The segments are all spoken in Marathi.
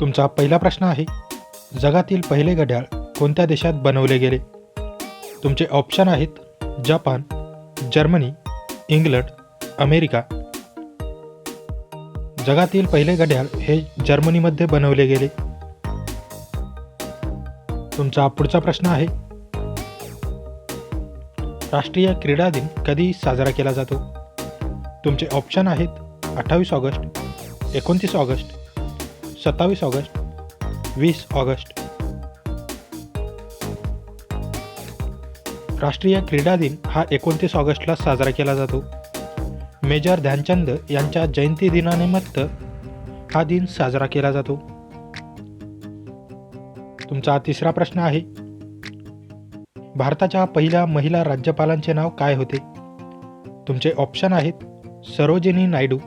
तुमचा पहिला प्रश्न आहे, जगातील पहिले घड्याळ कोणत्या देशात बनवले गेले? तुमचे ऑप्शन आहेत जपान, जर्मनी, इंग्लंड, अमेरिका. जगातील पहिले घड्याळ हे जर्मनीमध्ये बनवले गेले. तुमचा पुढचा प्रश्न आहे, राष्ट्रीय क्रीडा दिन कधी साजरा केला जातो? तुमचे ऑप्शन आहेत 28 ऑगस्ट, 29 ऑगस्ट, 27 ऑगस्ट, 20 ऑगस्ट. राष्ट्रीय क्रीडा दिन हा 29 ऑगस्टला साजरा केला जातो. मेजर ध्यानचंद यांच्या जयंती दिनानिमित्त हा दिन साजरा केला जातो. तुमचा तिसरा प्रश्न आहे, भारताच्या पहिल्या महिला राज्यपालांचे नाव काय होते? तुमचे ऑप्शन आहेत सरोजिनी नायडू,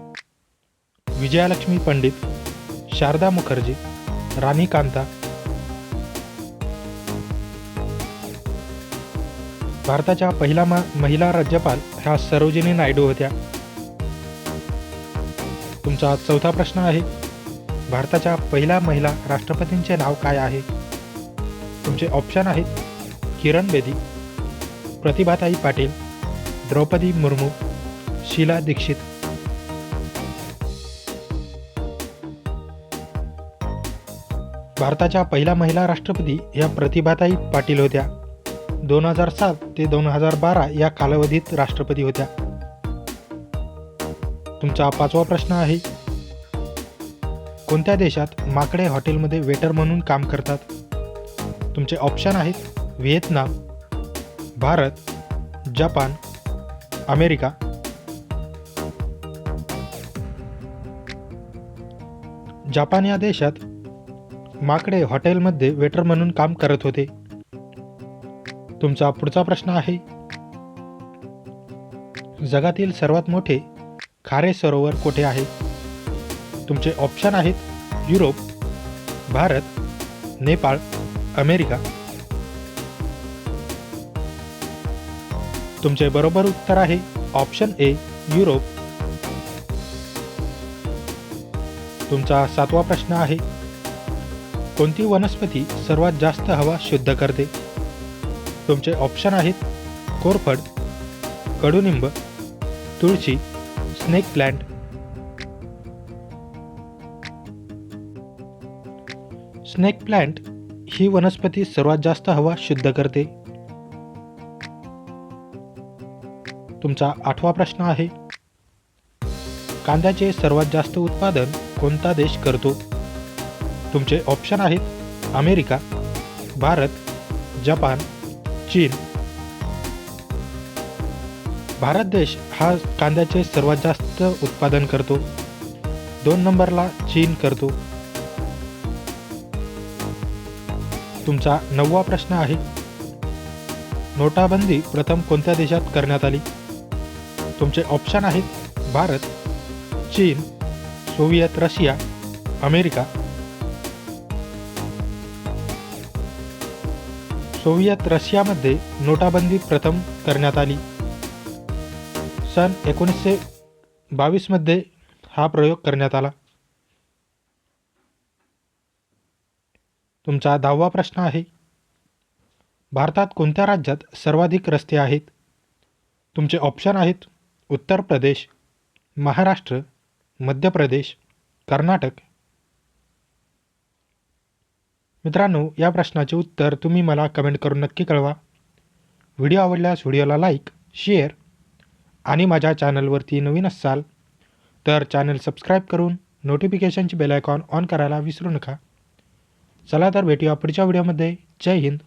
विजयालक्ष्मी पंडित, शारदा मुखर्जी, राणी कांता. भारताच्या पहिल्या महिला राज्यपाल ह्या सरोजिनी नायडू होत्या. तुमचा चौथा प्रश्न आहे, भारताच्या पहिल्या महिला राष्ट्रपतींचे नाव काय आहे? तुमचे ऑप्शन आहेत किरण बेदी, प्रतिभाताई पाटील, द्रौपदी मुर्मू, शीला दीक्षित. भारताच्या पहिल्या महिला राष्ट्रपती या प्रतिभाताई पाटील होत्या. 2007 ते 2012 या कालावधीत राष्ट्रपती होत्या. तुमचा पाचवा प्रश्न आहे, कोणत्या देशात माकडे हॉटेलमध्ये वेटर म्हणून काम करतात? तुमचे ऑप्शन आहेत Vietnam, Bharat, Japan, America. Japan या देशात माकडे हॉटेलमध्ये वेटर म्हणून काम करत होते. तुमचा पुढचा प्रश्न आहे, जगातील सर्वात मोठे खारे सरोवर कोठे आहे? तुमचे ऑप्शन आहेत युरोप, भारत, नेपाळ, अमेरिका. तुमचे बरोबर उत्तर आहे ऑप्शन ए, युरोप. तुमचा सातवा प्रश्न आहे, कोणती वनस्पती सर्वात जास्त हवा शुद्ध करते? तुमचे ऑप्शन आहेत कोरफड, कडुनिंब, तुळशी, स्नेक प्लांट. स्नेक प्लांट ही वनस्पती सर्वात जास्त हवा शुद्ध करते. तुमचा आठवा प्रश्न आहे, कांद्याचे सर्वात जास्त उत्पादन कोणता देश करतो? तुमचे ऑप्शन आहेत अमेरिका, भारत, जपान, चीन. भारत देश हा कांद्याचे सर्वात जास्त उत्पादन करतो. 2 नंबरला चीन करतो. तुमचा 9वा प्रश्न आहे, नोटाबंदी प्रथम कोणत्या देशात करण्यात आली? तुमचे ऑप्शन आहेत भारत, चीन, सोव्हिएत रशिया, अमेरिका. सोव्हिएत रशियामध्ये नोटाबंदी प्रथम करण्यात आली. सन 1922 मध्ये हा प्रयोग करण्यात आला. तुमचा 10वा प्रश्न आहे, भारतात कोणत्या राज्यात सर्वाधिक रस्ते आहेत? तुमचे ऑप्शन आहेत उत्तर प्रदेश, महाराष्ट्र, मध्य प्रदेश, कर्नाटक. मित्रांनो, या प्रश्नाचे उत्तर तुम्ही मला कमेंट करून नक्की कळवा. व्हिडिओ आवडल्यास व्हिडिओला लाईक, शेअर आणि माझ्या चॅनलवरती नवीन असाल तर चॅनल सबस्क्राईब करून नोटिफिकेशनची बेल आयकॉन ऑन करायला विसरू नका. चला तर भेटूया पुढच्या व्हिडिओमध्ये. जय हिंद.